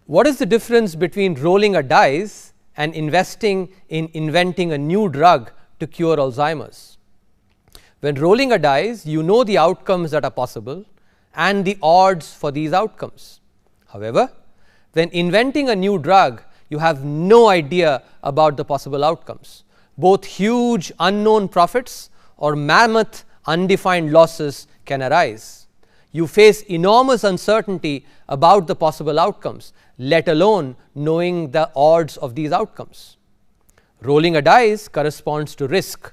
What is the difference between rolling a dice and investing in inventing a new drug to cure Alzheimer's? When rolling a dice, you know the outcomes that are possible and the odds for these outcomes. However, when inventing a new drug, you have no idea about the possible outcomes. Both huge unknown profits or mammoth undefined losses can arise. You face enormous uncertainty about the possible outcomes, let alone knowing the odds of these outcomes. Rolling a dice corresponds to risk,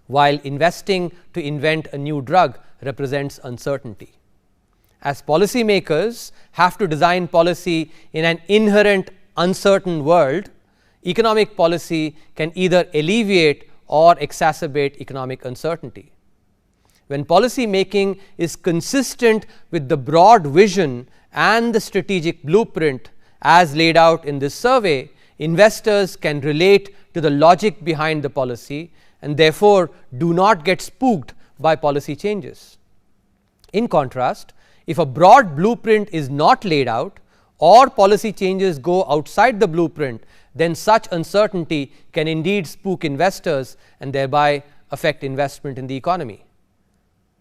while investing to invent a new drug represents uncertainty. As policymakers have to design policy in an inherent uncertain world, economic policy can either alleviate or exacerbate economic uncertainty. When policy making is consistent with the broad vision and the strategic blueprint as laid out in this survey, investors can relate to the logic behind the policy and therefore do not get spooked by policy changes. In contrast, if a broad blueprint is not laid out or policy changes go outside the blueprint, then such uncertainty can indeed spook investors and thereby affect investment in the economy.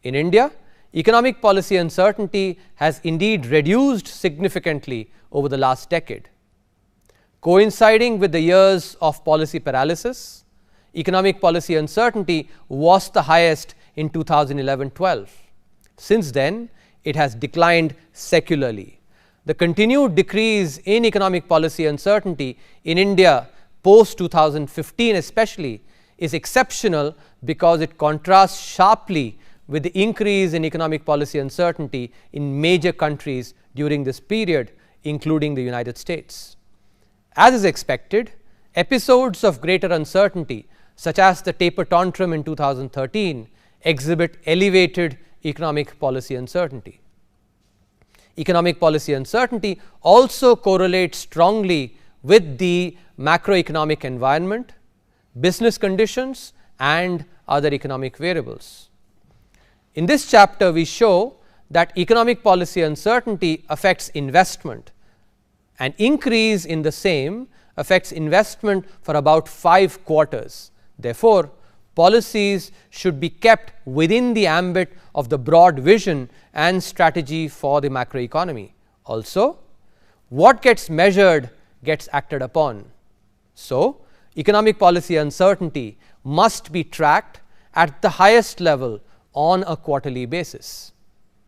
In India, economic policy uncertainty has indeed reduced significantly over the last decade. Coinciding with the years of policy paralysis, economic policy uncertainty was the highest in 2011-12. Since then, it has declined secularly. The continued decrease in economic policy uncertainty in India post 2015 especially is exceptional because it contrasts sharply with the increase in economic policy uncertainty in major countries during this period, including the United States. As is expected, episodes of greater uncertainty, such as the taper tantrum in 2013, exhibit elevated economic policy uncertainty. Economic policy uncertainty also correlates strongly with the macroeconomic environment, business conditions, and other economic variables. In this chapter, we show that economic policy uncertainty affects investment. An increase in the same affects investment for about 5 quarters. Therefore, policies should be kept within the ambit of the broad vision and strategy for the macroeconomy. Also, what gets measured gets acted upon. So, economic policy uncertainty must be tracked at the highest level on a quarterly basis.